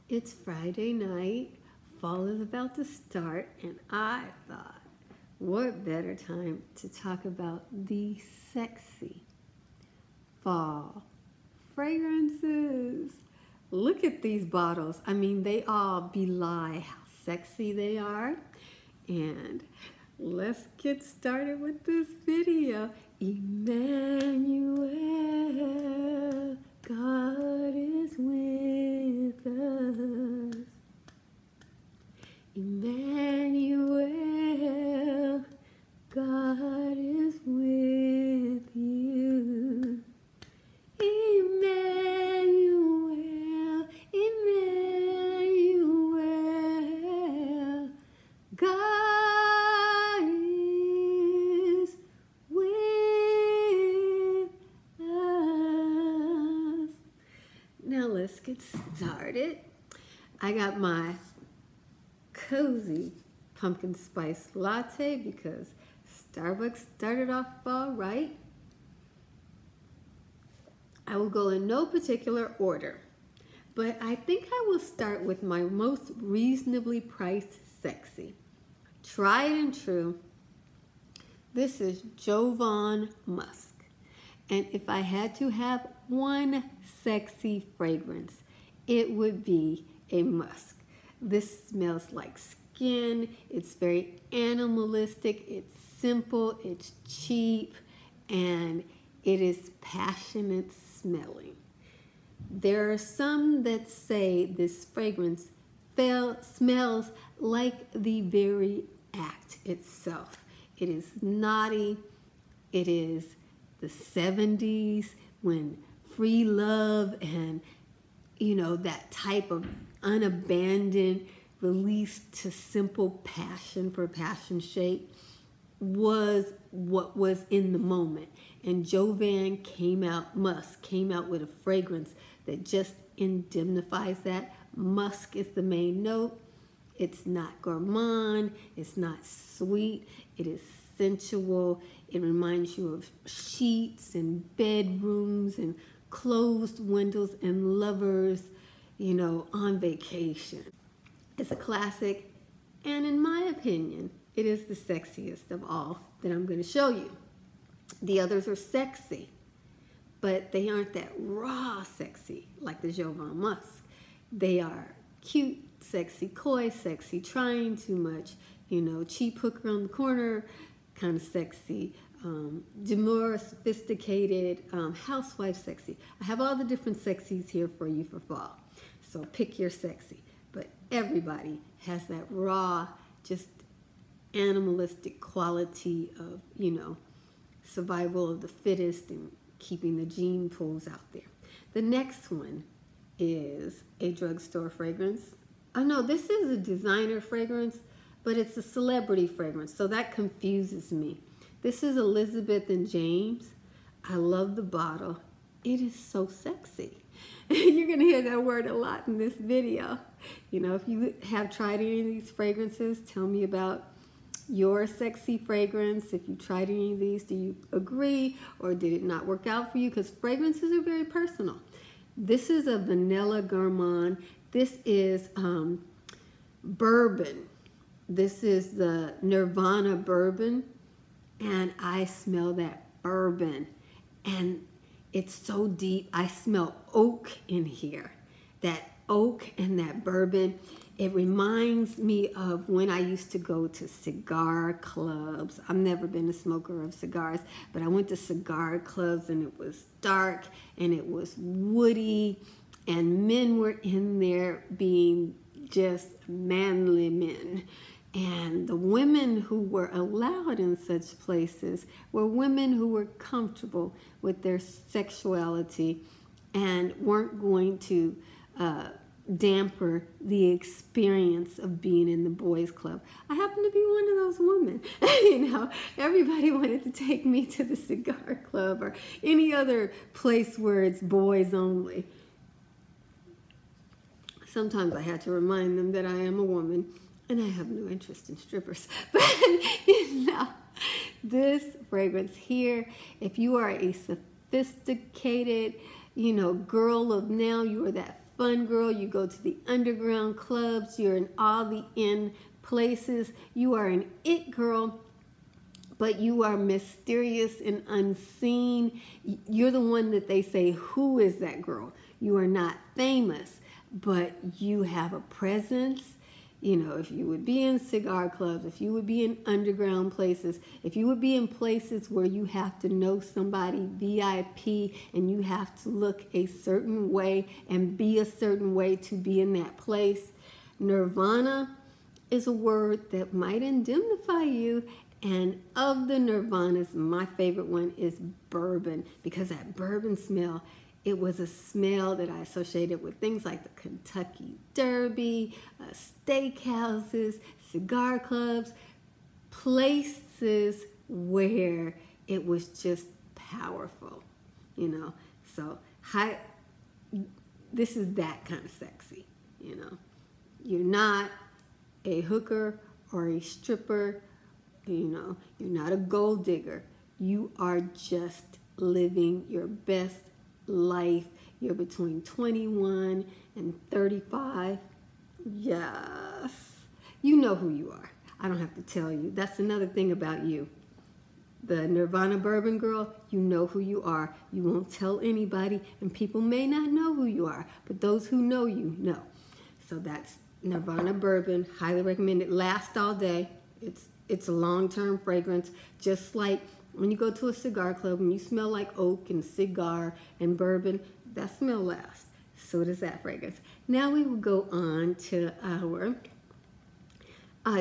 It's Friday night, fall is about to start, and I thought, what better time to talk about the sexy fall fragrances. Look at these bottles. I mean, they all belie how sexy they are. And let's get started with this video. Emmanuel, God is with us. Emmanuel, God is with you. Emmanuel, Emmanuel, God is with us. Now let's get started. I got my cozy pumpkin spice latte because Starbucks started off fall right. I will go in no particular order, but I think I will start with my most reasonably priced sexy. Tried and true. This is Jovan Musk. And if I had to have one sexy fragrance, it would be a musk. This smells like skin. It's very animalistic. It's simple. It's cheap. And it is passionate smelling. There are some that say this fragrance smells like the very act itself. It is naughty. It is the 70s when free love and, you know, that type of unabandoned release to simple passion for passion shape was what was in the moment. And Jovan Musk came out with a fragrance that just indemnifies that. Musk is the main note. It's not gourmand. It's not sweet. It is sensual. It reminds you of sheets and bedrooms and closed windows and lovers, you know, on vacation. It's a classic, and in my opinion, it is the sexiest of all that I'm going to show you. The others are sexy, but they aren't that raw sexy like the Jovan Musk. They are cute, sexy, coy, sexy, trying too much, you know, cheap hooker on the corner, kind of sexy, demure, sophisticated, housewife sexy. I have all the different sexies here for you for fall, so pick your sexy. But everybody has that raw, just animalistic quality of, you know, survival of the fittest and keeping the gene pools out there. The next one is a drugstore fragrance. Oh no, this is a designer fragrance, but it's a celebrity fragrance, so that confuses me. This is Elizabeth and James. I love the bottle. It is so sexy. You're gonna hear that word a lot in this video. You know, if you have tried any of these fragrances, tell me about your sexy fragrance. If you tried any of these, do you agree or did it not work out for you? Because fragrances are very personal. This is a vanilla gourmand. This is bourbon. This is the Nirvana bourbon, and I smell that bourbon, and it's so deep. I smell oak in here. That oak and that bourbon. It reminds me of when I used to go to cigar clubs. I've never been a smoker of cigars, but I went to cigar clubs and it was dark and it was woody and men were in there being just manly men. And the women who were allowed in such places were women who were comfortable with their sexuality and weren't going to damper the experience of being in the boys club. I happen to be one of those women. You know, everybody wanted to take me to the cigar club or any other place where it's boys only. Sometimes I had to remind them that I am a woman and I have no interest in strippers. But, you know, this fragrance here, if you are a sophisticated, you know, girl of now, you are that fun girl. You go to the underground clubs. You're in all the in places. You are an it girl, but you are mysterious and unseen. You're the one that they say, who is that girl? You are not famous, but you have a presence. You know, if you would be in cigar clubs, if you would be in underground places, if you would be in places where you have to know somebody VIP and you have to look a certain way and be a certain way to be in that place. Nirvana is a word that might indemnify you. And of the Nirvanas, my favorite one is bourbon, because that bourbon smell, it was a smell that I associated with things like the Kentucky Derby, steakhouses, cigar clubs, places where it was just powerful, you know. So this is that kind of sexy, you know. You're not a hooker or a stripper, you know. You're not a gold digger. You are just living your best life. You're between 21 and 35. Yes. You know who you are. I don't have to tell you. That's another thing about you. The Nirvana bourbon girl, you know who you are. You won't tell anybody, and people may not know who you are, but those who know you know. So that's Nirvana bourbon. Highly recommend it. Lasts all day. It's a long-term fragrance, just like when you go to a cigar club and you smell like oak and cigar and bourbon, that smell lasts. So does that fragrance. Now we will go on to our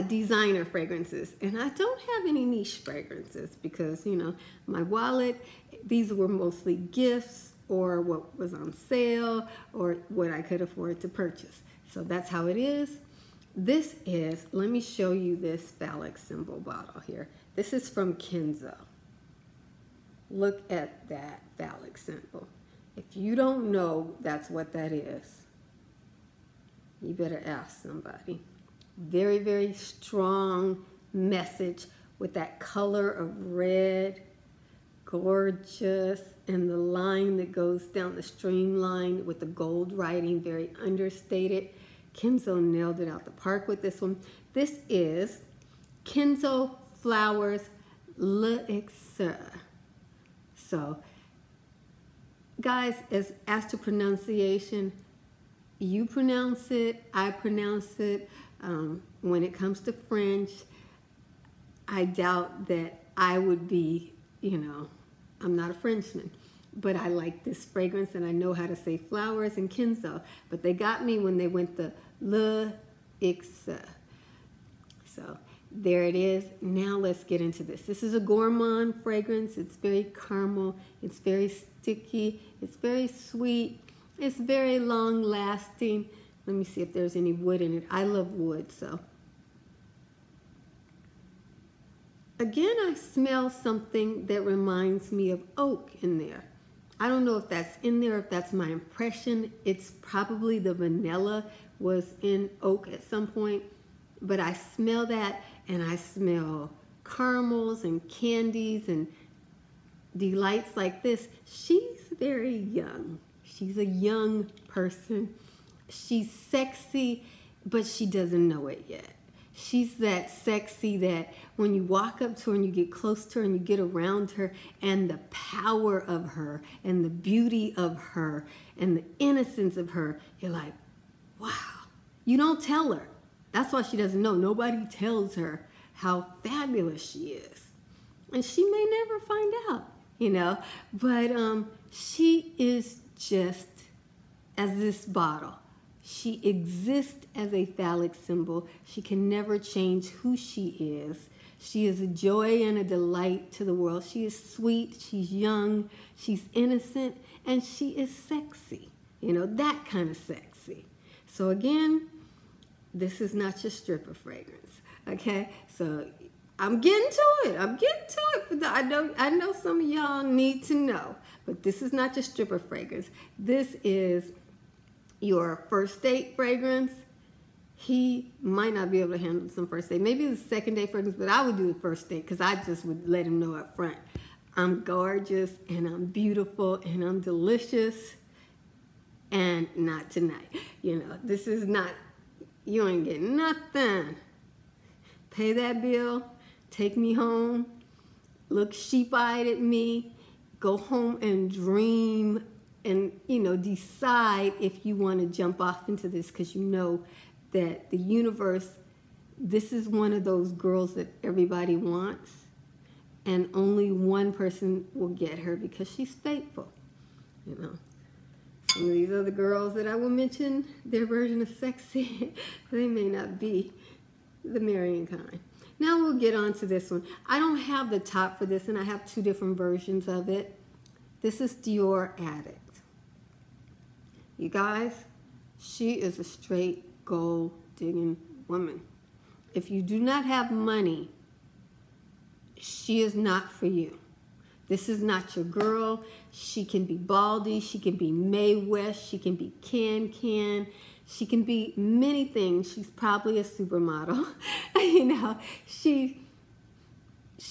designer fragrances. And I don't have any niche fragrances because, you know, my wallet, these were mostly gifts or what was on sale or what I could afford to purchase. So that's how it is. This is, let me show you this phallic symbol bottle here. This is from Kenzo. Look at that phallic symbol. If you don't know that's what that is, you better ask somebody. Very, very strong message with that color of red. Gorgeous. And the line that goes down the streamline with the gold writing, very understated. Kenzo nailed it out the park with this one. This is Kenzo Flowers L'Excel. So, guys, as to pronunciation, you pronounce it, I pronounce it. When it comes to French, I doubt that I would be, you know, I'm not a Frenchman, but I like this fragrance and I know how to say flowers and Kenzo. But they got me when they went the L'Excel. So there it is. Now let's get into this. This is a gourmand fragrance. It's very caramel. It's very sticky. It's very sweet. It's very long lasting. Let me see if there's any wood in it. I love wood, so. Again, I smell something that reminds me of oak in there. I don't know if that's in there, if that's my impression. It's probably the vanilla was in oak at some point, but I smell that, and I smell caramels and candies and delights like this. She's very young. She's a young person. She's sexy, but she doesn't know it yet. She's that sexy that when you walk up to her and you get close to her and you get around her, and the power of her and the beauty of her and the innocence of her, you're like, wow. You don't tell her. That's why she doesn't know. Nobody tells her how fabulous she is. And she may never find out, you know. But she is just as this bottle. She exists as a phallic symbol. She can never change who she is. She is a joy and a delight to the world. She is sweet, she's young, she's innocent, and she is sexy. You know, that kind of sexy. So again, this is not your stripper fragrance, okay? So I'm getting to it. I'm getting to it. I know some of y'all need to know, but this is not your stripper fragrance. This is your first date fragrance. He might not be able to handle some first date. Maybe it's a second date fragrance, but I would do the first date because I just would let him know up front. I'm gorgeous and I'm beautiful and I'm delicious. and not tonight. This is not, you ain't getting nothing. Pay that bill, take me home, look sheep-eyed at me, go home and dream and, decide if you want to jump off into this, because you know that the universe, this is one of those girls that everybody wants, and only one person will get her because she's faithful. Some of these other girls that I will mention, their version of sexy, they may not be the marrying kind. Now we'll get on to this one. I don't have the top for this, and I have two different versions of it. This is Dior Addict. You guys, she is a straight gold-digging woman. If you do not have money, she is not for you. This is not your girl. She can be Baldy, she can be Mae West, she can be Can. She can be many things. She's probably a supermodel. She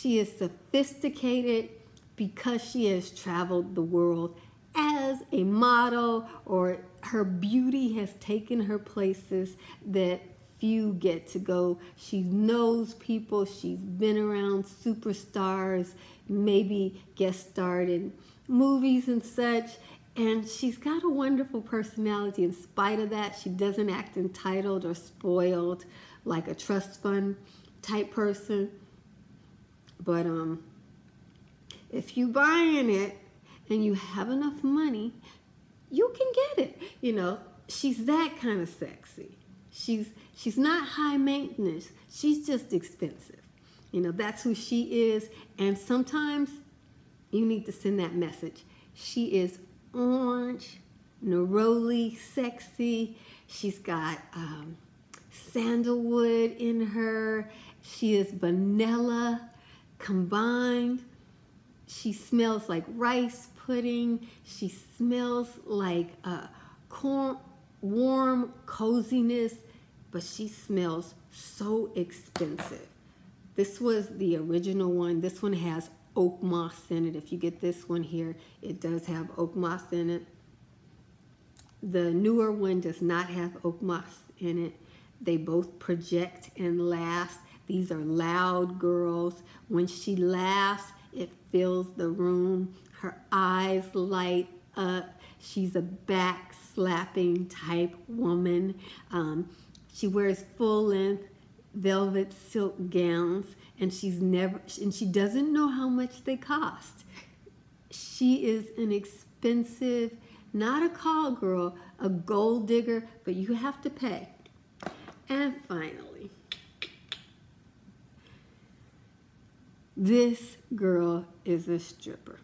is sophisticated because she has traveled the world as a model, or her beauty has taken her places that few get to go. She knows people. She's been around superstars, maybe guest starred in movies and such. And she's got a wonderful personality. In spite of that, she doesn't act entitled or spoiled like a trust fund type person. But if you buying it and you have enough money, you can get it. She's that kind of sexy. She's not high maintenance. She's just expensive. That's who she is. And sometimes you need to send that message. She is orange, neroli, sexy. She's got sandalwood in her. She is vanilla combined. She smells like rice pudding. She smells like warm coziness, but she smells so expensive. This was the original one. This one has oak moss in it. If you get this one here, it does have oak moss in it. The newer one does not have oak moss in it. They both project and last. These are loud girls. When she laughs, it fills the room. Her eyes light up. She's a back-slapping type woman. She wears full-length velvet silk gowns, and she doesn't know how much they cost. She is an expensive, not a call girl, a gold digger, but you have to pay. And finally, this girl is a stripper.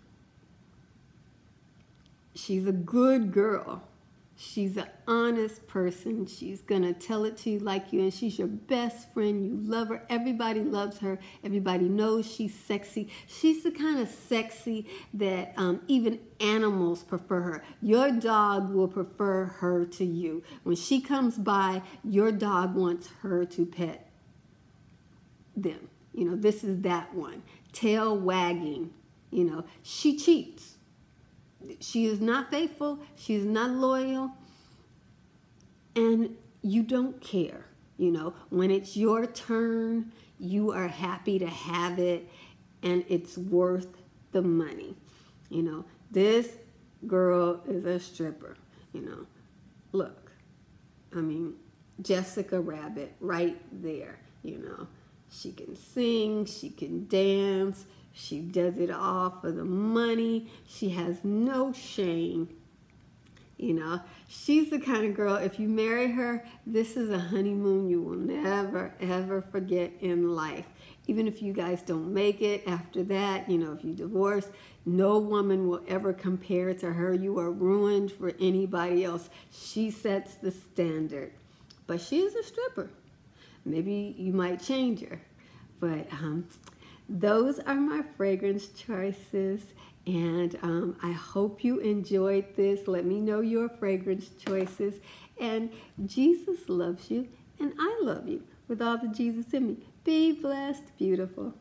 She's a good girl. She's an honest person. She's going to tell it to you like you, and she's your best friend. You love her. Everybody loves her. Everybody knows she's sexy. She's the kind of sexy that even animals prefer her. Your dog will prefer her to you. When she comes by, your dog wants her to pet them. This is that one. Tail wagging. She cheats. She is not faithful. She is not loyal. And you don't care. When it's your turn, you are happy to have it, and it's worth the money. This girl is a stripper. Look, Jessica Rabbit right there. She can sing, she can dance. She does it all for the money. She has no shame. She's the kind of girl, if you marry her, this is a honeymoon you will never, ever forget in life. Even if you guys don't make it after that, if you divorce, no woman will ever compare to her. You are ruined for anybody else. She sets the standard. But she is a stripper. Maybe you might change her. But those are my fragrance choices, and I hope you enjoyed this. Let me know your fragrance choices. And Jesus loves you, and I love you with all the Jesus in me. Be blessed, beautiful.